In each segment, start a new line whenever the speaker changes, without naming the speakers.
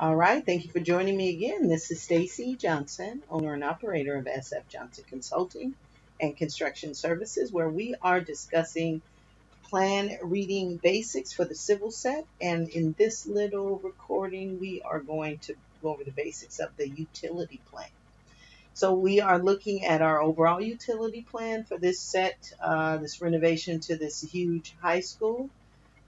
All right, thank you for joining me again. This is Stacy Johnson, owner and operator of SF Johnson Consulting and Construction Services, where we are discussing plan reading basics for the civil set. And in this little recording, we are going to go over the basics of the utility plan. So we are looking at our overall utility plan for this set, this renovation to this huge high school.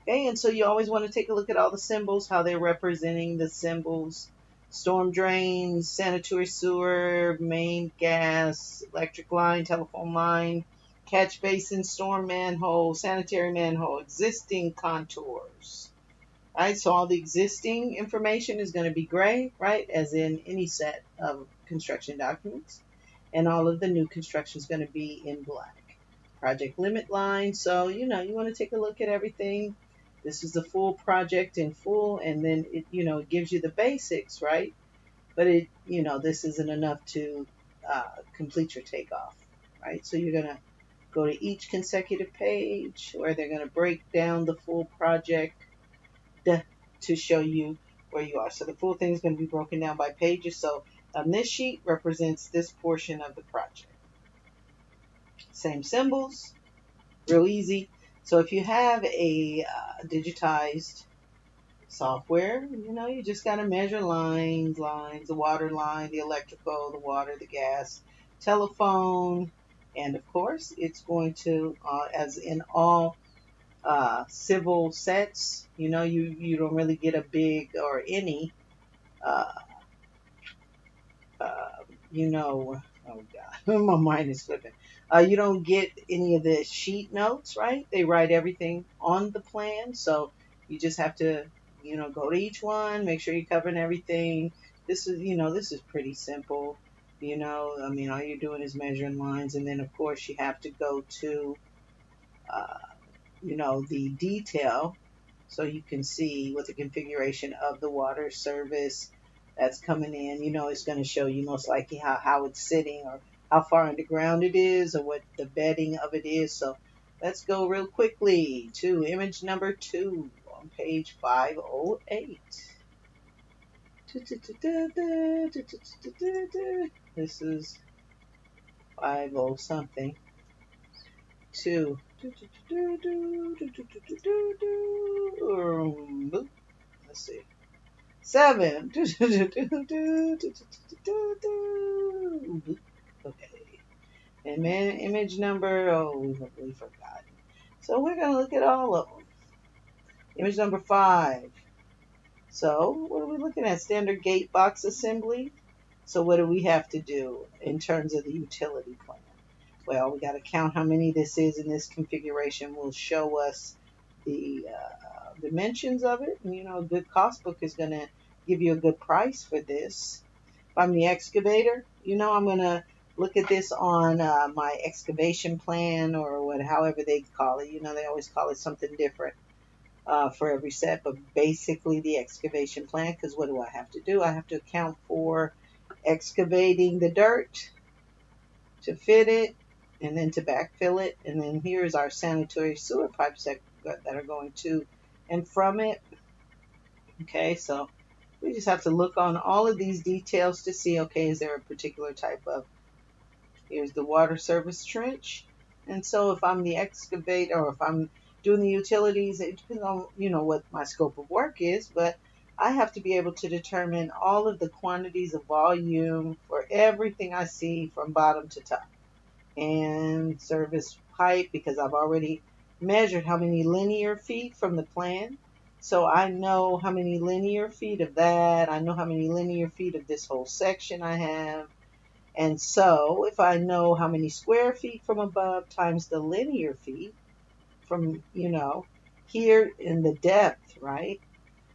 Okay, and so you always want to take a look at all the symbols, how they're representing the symbols. Storm drains, sanitary sewer, main gas, electric line, telephone line, catch basin, storm manhole, sanitary manhole, existing contours. Right, so all the existing information is going to be gray, right, as in any set of construction documents. And all of the new construction is going to be in black. Project limit line. So, you want to take a look at everything. This is the full project in full, and then it gives you the basics, right? But this isn't enough to complete your takeoff, right? So you're going to go to each consecutive page where they're going to break down the full project to show you where you are. So the full thing is going to be broken down by pages. So this sheet represents this portion of the project. Same symbols, real easy. So if you have a digitized software, you just got to measure lines, the water line, the electrical, the water, the gas, telephone, and of course it's going to, as in all civil sets, you don't really get a big or any, uh, uh, oh God, my mind is slipping. You don't get any of the sheet notes, right? They write everything on the plan, so you just have to, go to each one, make sure you're covering everything. This is pretty simple. I mean, all you're doing is measuring lines, and then of course you have to go to, uh, the detail so you can see what the configuration of the water service that's coming in. It's going to show you most likely how it's sitting or how far underground it is or what the bedding of it is. So let's go real quickly to image number 2 on page 508. This is 50 something. 2. Let's see. 7. Okay. And then image number, we forgot. So we're going to look at all of them. Image number 5. So what are we looking at? Standard gate box assembly. So what do we have to do in terms of the utility plan? Well, we got to count how many this is, and this configuration will show us the dimensions of it. And, a good cost book is going to give you a good price for this. If I'm the excavator, I'm going to look at this on my excavation plan or however they call it. They always call it something different for every set, but basically the excavation plan, because what do I have to do? I have to account for excavating the dirt to fit it and then to backfill it. And then here's our sanitary sewer pipes that are going to and from it. Okay, so we just have to look on all of these details to see, okay, is there a particular type of, here's the water service trench. And so if I'm the excavator or if I'm doing the utilities, it depends on, what my scope of work is, but I have to be able to determine all of the quantities of volume for everything I see from bottom to top. And service pipe, because I've already measured how many linear feet from the plan. So I know how many linear feet of that. I know how many linear feet of this whole section I have. And so if I know how many square feet from above times the linear feet from, here in the depth, right?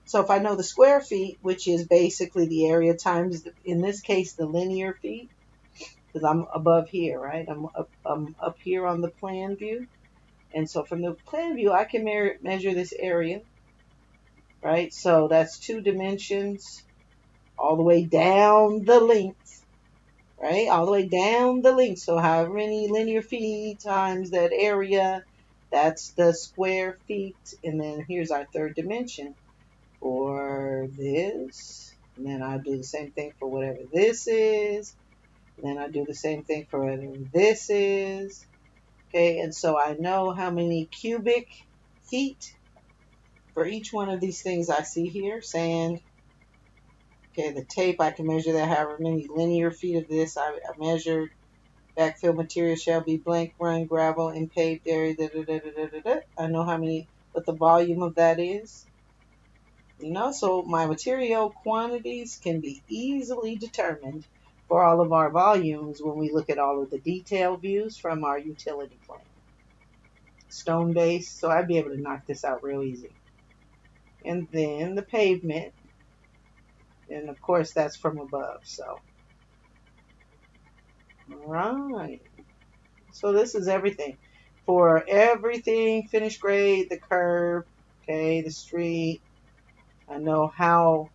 So if I know the square feet, which is basically the area times, in this case, the linear feet, because I'm above here, right? I'm up here on the plan view. And so from the plan view, I can measure this area, right? So that's 2 dimensions all the way down the length, right? All the way down the length. So however many linear feet times that area, that's the square feet. And then here's our 3rd dimension for this. And then I do the same thing for whatever this is. And then I do the same thing for whatever this is. Okay, and so I know how many cubic feet for each one of these things I see here. Sand. Okay, the tape, I can measure that however many linear feet of this I measured. Backfill material shall be blank, run, gravel, and paved area. Da, da, da, da, da, da, da. I know what the volume of that is. So my material quantities can be easily determined for all of our volumes when we look at all of the detail views from our utility plan. Stone base, so I'd be able to knock this out real easy. And then the pavement, and of course that's from above. So, all right. So this is everything. For everything, finished grade, the curb, okay, the street. I know how,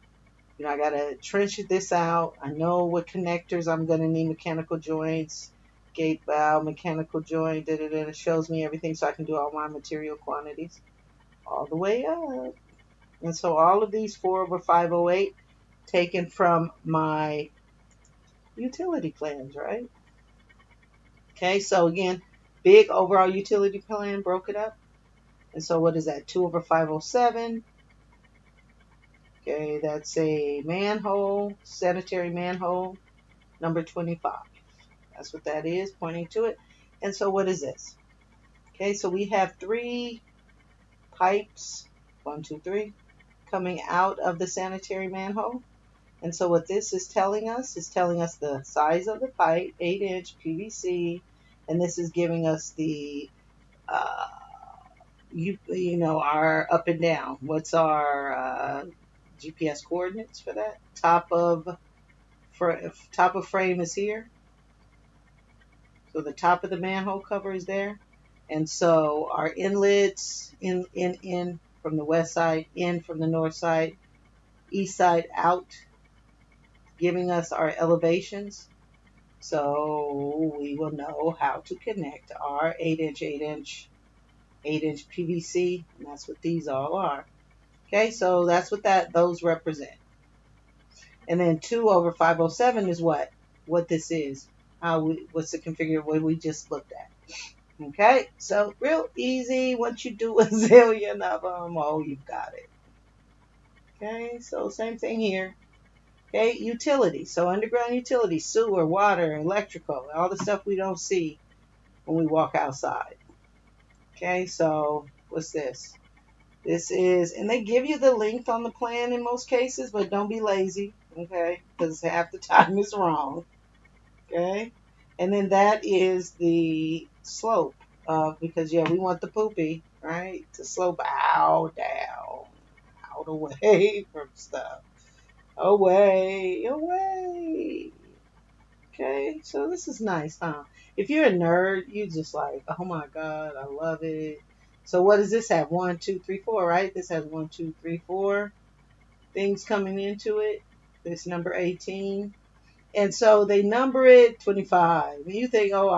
I got to trench this out. I know what connectors I'm going to need, mechanical joints, gate valve, mechanical joint, It shows me everything so I can do all my material quantities all the way up. And so all of these 4/508 taken from my utility plans, right? Okay, so again, big overall utility plan, broke it up. And so what is that? 2/507. Okay, that's a manhole, sanitary manhole, number 25. That's what that is, pointing to it. And so what is this? Okay, so we have 3 pipes, 1, 2, 3, coming out of the sanitary manhole. And so what this is telling us the size of the pipe, 8-inch PVC, and this is giving us the our up and down. What's our GPS coordinates for that? Top of frame is here. So the top of the manhole cover is there. And so our inlets in from the west side, in from the north side, east side out, giving us our elevations. So we will know how to connect our 8-inch PVC, and that's what these all are. Okay, so that's what those represent. And then 2/507 is what this is. What's the configuration what we just looked at. Okay, so real easy. Once you do a zillion of them, oh, you've got it. Okay, so same thing here. Okay, utilities. So underground utilities, sewer, water, electrical, all the stuff we don't see when we walk outside. Okay, so what's this? This is, and they give you the length on the plan in most cases, but don't be lazy, okay, because half the time it's wrong. Okay, and then that is the slope, because we want the poopy, right, to slope out, down, out away from stuff. Away. Okay, so this is nice, huh? If you're a nerd, you just like, oh my God, I love it. So what does this have? 1, 2, 3, 4, right? This has 1, 2, 3, 4 things coming into it. This number 18. And so they number it 25. And you think, oh,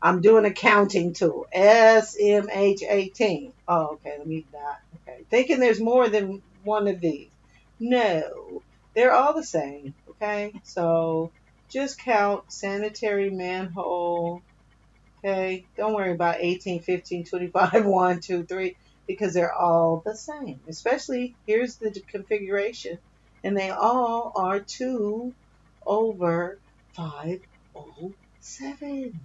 I'm doing a counting tool. SMH18. Oh, okay, let me not. Okay. Thinking there's more than one of these. No, they're all the same. Okay, so just count sanitary manhole. Okay, don't worry about 18, 15, 25, 1, 2, 3, because they're all the same. Especially, here's the configuration, and they all are 2/507.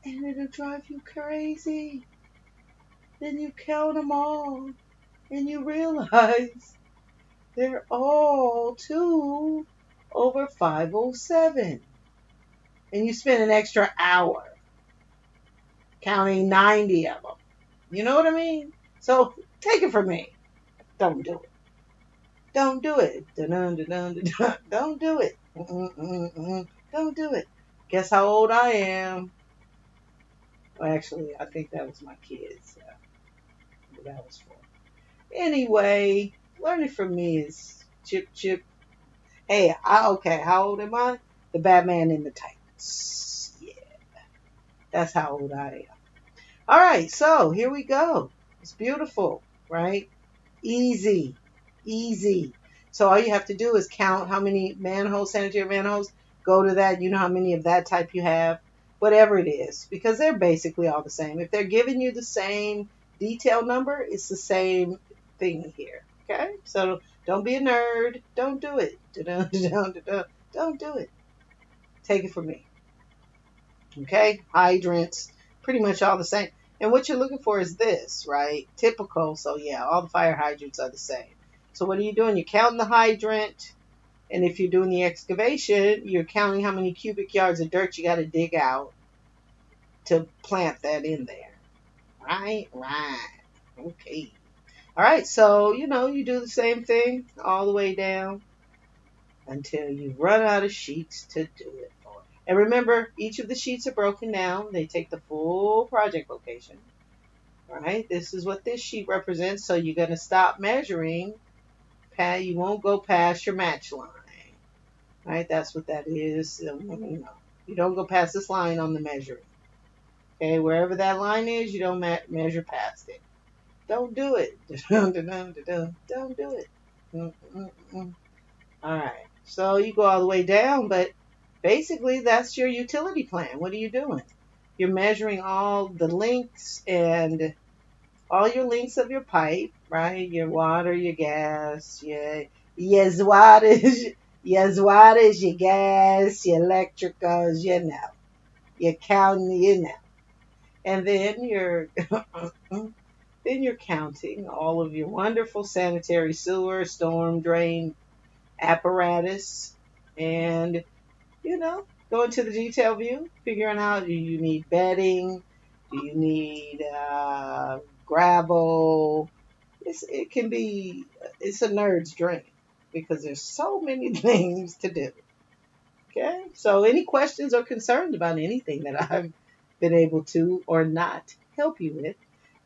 And it'll drive you crazy. Then you count them all, and you realize they're all 2/507. And you spend an extra hour counting 90 of them. You know what I mean? So take it from me. Don't do it. Don't do it. Don't do it. Don't do it. Guess how old I am? Well, actually, I think that was my kids. What that was for. Anyway, learning from me is chip. Hey, okay, how old am I? The Batman in the Titans. Yeah, that's how old I am. All right, so here we go. It's beautiful, right? Easy. So all you have to do is count how many manholes, sanitary manholes, go to that. You know how many of that type you have, whatever it is, because they're basically all the same. If they're giving you the same detail number, it's the same thing here. Okay? So don't be a nerd. Don't do it. Don't do it. Take it from me. Okay? Hydrants, pretty much all the same. And what you're looking for is this, right? Typical. So yeah, all the fire hydrants are the same. So what are you doing? You're counting the hydrant. And if you're doing the excavation, you're counting how many cubic yards of dirt you got to dig out to plant that in there. Right? Right. Okay. All right. So, you do the same thing all the way down until you run out of sheets to do it for. And remember, each of the sheets are broken down. They take the full project location. All right. This is what this sheet represents. So you're going to stop measuring. You won't go past your match line. Right? That's what that is. You don't go past this line on the measuring. Okay, wherever that line is, you don't measure past it. Don't do it. Don't do it. All right. So you go all the way down, but basically that's your utility plan. What are you doing? You're measuring all the lengths and all your lengths of your pipe, right? Your water, your gas, your waters, your gas, your electricals, You're counting, And then you're counting all of your wonderful sanitary sewer, storm drain apparatus, and go into the detail view, figuring out, do you need bedding, do you need gravel. It's a nerd's dream because there's so many things to do. Okay, so any questions or concerns about anything that I've been able to or not help you with,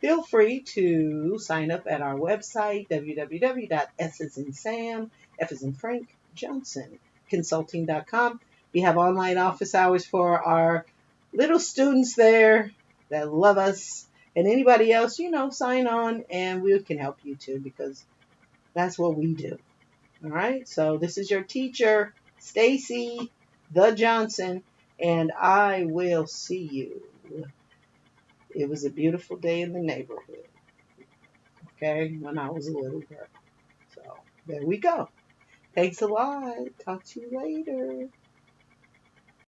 feel free to sign up at our website, www.s as in Sam, F as in Frank, Johnson, consulting.com. We have online office hours for our little students there that love us. And anybody else, sign on and we can help you too because that's what we do. All right. So this is your teacher, Stacy the Johnson, and I will see you. It was a beautiful day in the neighborhood. Okay, when I was a little girl. So there we go. Thanks a lot. Talk to you later.